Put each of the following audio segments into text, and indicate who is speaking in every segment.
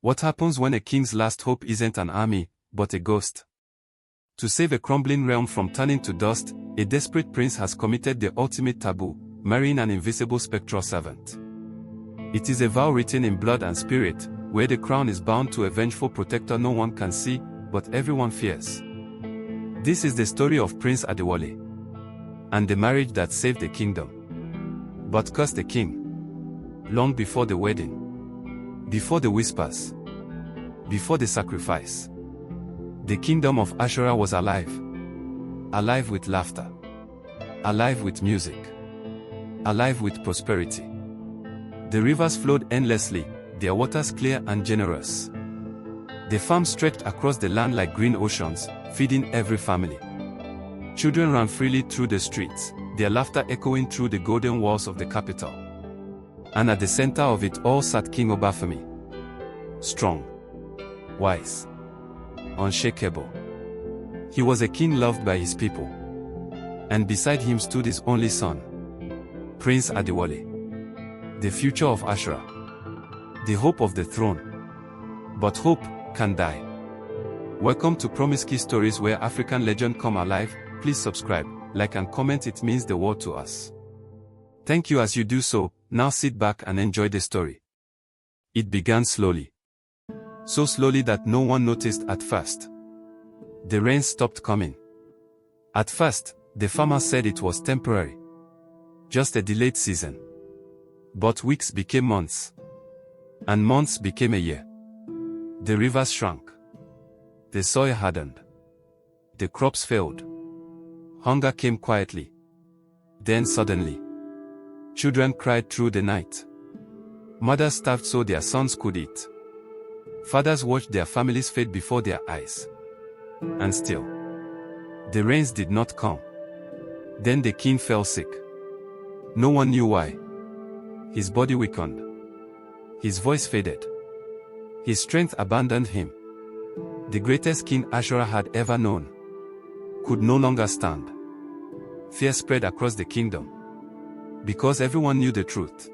Speaker 1: What happens when a king's last hope isn't an army, but a ghost? To save a crumbling realm from turning to dust, a desperate prince has committed the ultimate taboo, marrying an invisible spectral servant. It is a vow written in blood and spirit, where the crown is bound to a vengeful protector no one can see, but everyone fears. This is the story of Prince Adewale, and the marriage that saved the kingdom, but cursed the king. Long before the wedding, before the whispers, before the sacrifice, the kingdom of Ashura was alive. Alive with laughter. Alive with music. Alive with prosperity. The rivers flowed endlessly, their waters clear and generous. The farms stretched across the land like green oceans, feeding every family. Children ran freely through the streets, their laughter echoing through the golden walls of the capital. And at the center of it all sat King Obafemi. Strong, wise, unshakable. He was a king loved by his people. And beside him stood his only son, Prince Adewale, the future of Ashura, the hope of the throne. But hope can die. Welcome to Promiscuous Stories, where African legends come alive. Please subscribe, like and comment, it means the world to us. Thank you as you do so. Now sit back and enjoy the story. It began slowly. So slowly that no one noticed at first. The rain stopped coming. At first, the farmers said it was temporary. Just a delayed season. But weeks became months. And months became a year. The rivers shrank. The soil hardened. The crops failed. Hunger came quietly. Then suddenly, children cried through the night. Mothers starved so their sons could eat. Fathers watched their families fade before their eyes. And still, the rains did not come. Then the king fell sick. No one knew why. His body weakened. His voice faded. His strength abandoned him. The greatest king Ashura had ever known could no longer stand. Fear spread across the kingdom, because everyone knew the truth.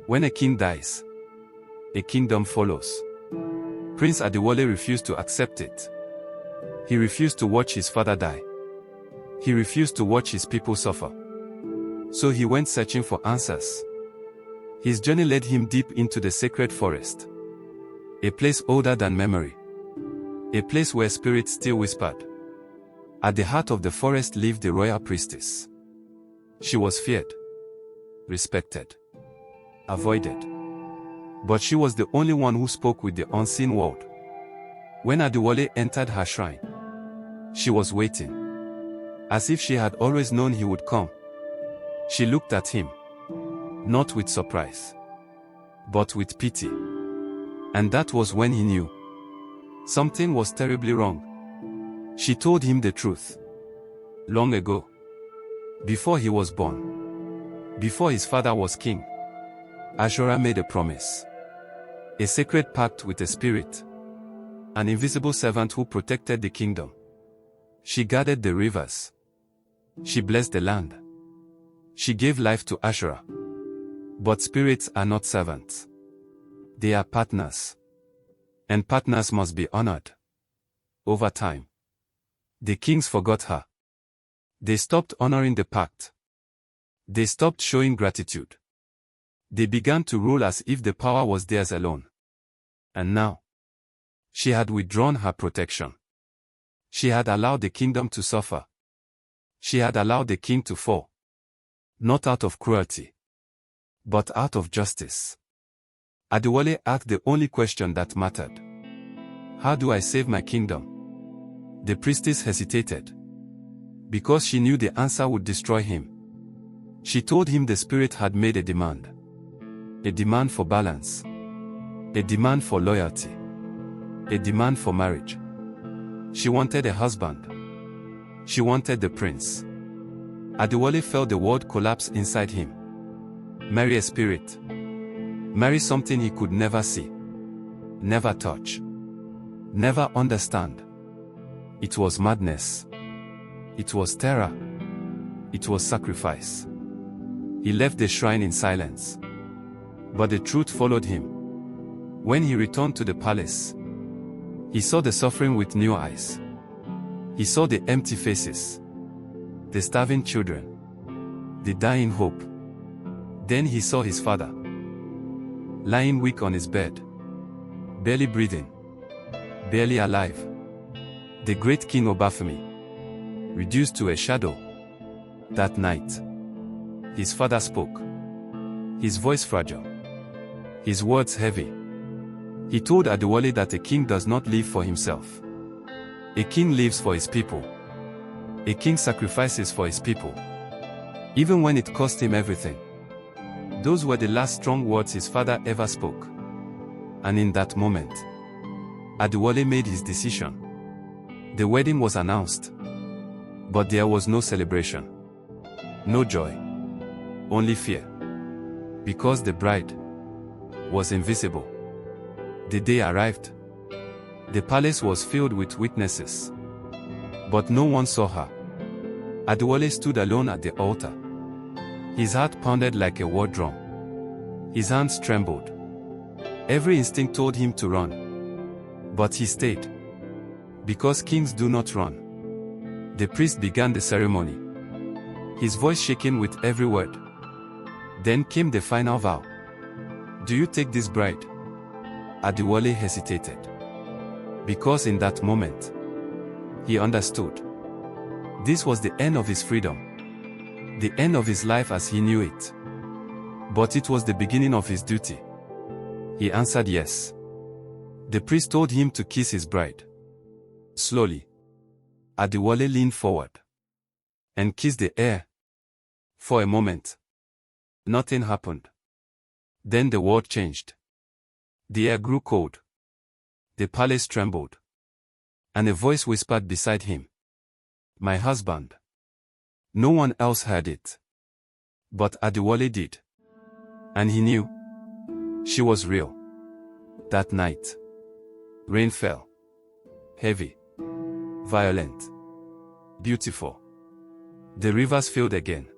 Speaker 1: When a king dies, a kingdom follows. Prince Adewale refused to accept it. He refused to watch his father die. He refused to watch his people suffer. So he went searching for answers. His journey led him deep into the sacred forest. A place older than memory. A place where spirits still whispered. At the heart of the forest lived the royal priestess. She was feared, respected, avoided. But she was the only one who spoke with the unseen world. When Adewale entered her shrine, she was waiting. As if she had always known he would come. She looked at him. Not with surprise, but with pity. And that was when he knew something was terribly wrong. She told him the truth. Long ago, before he was born, before his father was king, Ashura made a promise. A sacred pact with a spirit. An invisible servant who protected the kingdom. She guarded the rivers. She blessed the land. She gave life to Ashura. But spirits are not servants. They are partners. And partners must be honored. Over time, the kings forgot her. They stopped honoring the pact. They stopped showing gratitude. They began to rule as if the power was theirs alone. And now, she had withdrawn her protection. She had allowed the kingdom to suffer. She had allowed the king to fall. Not out of cruelty, but out of justice. Adewale asked the only question that mattered. How do I save my kingdom? The priestess hesitated. Because she knew the answer would destroy him. She told him the spirit had made a demand. A demand for balance. A demand for loyalty. A demand for marriage. She wanted a husband. She wanted the prince. Adewale felt the world collapse inside him. Marry a spirit. Marry something he could never see. Never touch. Never understand. It was madness. It was terror. It was sacrifice. He left the shrine in silence. But the truth followed him. When he returned to the palace, he saw the suffering with new eyes. He saw the empty faces, the starving children, the dying hope. Then he saw his father, lying weak on his bed, barely breathing, barely alive. The great King Obafemi, reduced to a shadow. That night, his father spoke, his voice fragile, his words heavy. He told Adewale that a king does not live for himself. A king lives for his people. A king sacrifices for his people, even when it cost him everything. Those were the last strong words his father ever spoke. And in that moment, Adewale made his decision. The wedding was announced, but there was no celebration, no joy, only fear. Because the bride was invisible. The day arrived. The palace was filled with witnesses, but no one saw her. Adewale stood alone at the altar. His heart pounded like a war drum. His hands trembled. Every instinct told him to run. But he stayed. Because kings do not run. The priest began the ceremony, his voice shaking with every word. Then came the final vow. Do you take this bride? Adewale hesitated. Because in that moment, he understood. This was the end of his freedom. The end of his life as he knew it. But it was the beginning of his duty. He answered yes. The priest told him to kiss his bride. Slowly, Adewale leaned forward and kissed the air. For a moment, nothing happened. Then the world changed. The air grew cold. The palace trembled. And a voice whispered beside him, "My husband." No one else heard it. But Adewale did. And he knew. She was real. That night, rain fell. Heavy. Violent. Beautiful. The rivers filled again.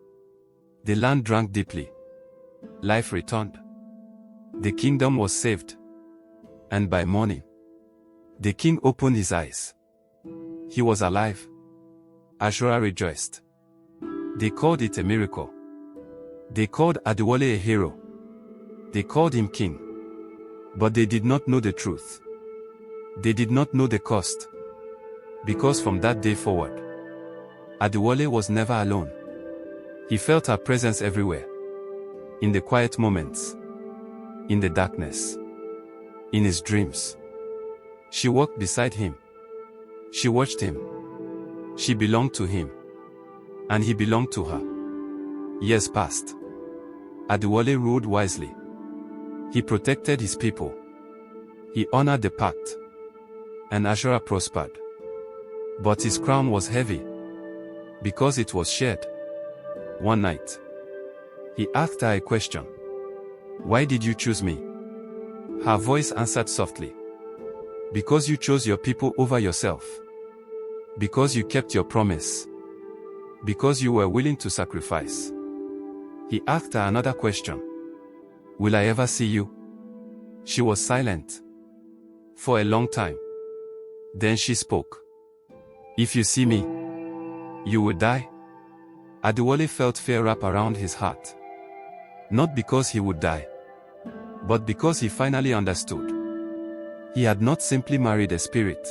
Speaker 1: The land drank deeply. Life returned. The kingdom was saved. And by morning, the king opened his eyes. He was alive. Ashura rejoiced. They called it a miracle. They called Adewale a hero. They called him king. But they did not know the truth. They did not know the cost. Because from that day forward, Adewale was never alone. He felt her presence everywhere. In the quiet moments. In the darkness. In his dreams. She walked beside him. She watched him. She belonged to him. And he belonged to her. Years passed. Adewale ruled wisely. He protected his people. He honored the pact. And Ashura prospered. But his crown was heavy. Because it was shared. One night, he asked her a question. Why did you choose me? Her voice answered softly. Because you chose your people over yourself. Because you kept your promise. Because you were willing to sacrifice. He asked her another question. Will I ever see you? She was silent. For a long time. Then she spoke. If you see me, you will die. Adewale felt fear wrap around his heart. Not because he would die, but because he finally understood. He had not simply married a spirit.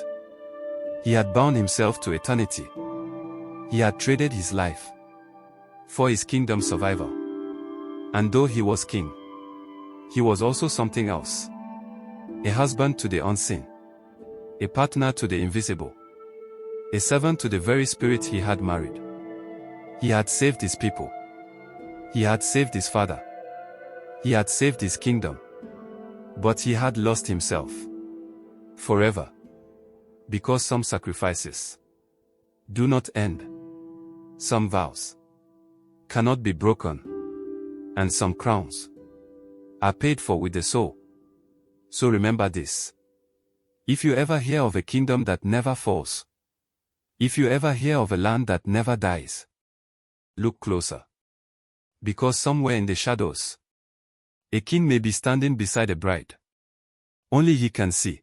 Speaker 1: He had bound himself to eternity. He had traded his life for his kingdom's survival. And though he was king, he was also something else. A husband to the unseen. A partner to the invisible. A servant to the very spirit he had married. He had saved his people. He had saved his father. He had saved his kingdom. But he had lost himself. Forever. Because some sacrifices do not end. Some vows cannot be broken. And some crowns are paid for with the soul. So remember this. If you ever hear of a kingdom that never falls, if you ever hear of a land that never dies, look closer. Because somewhere in the shadows, a king may be standing beside a bride. Only he can see.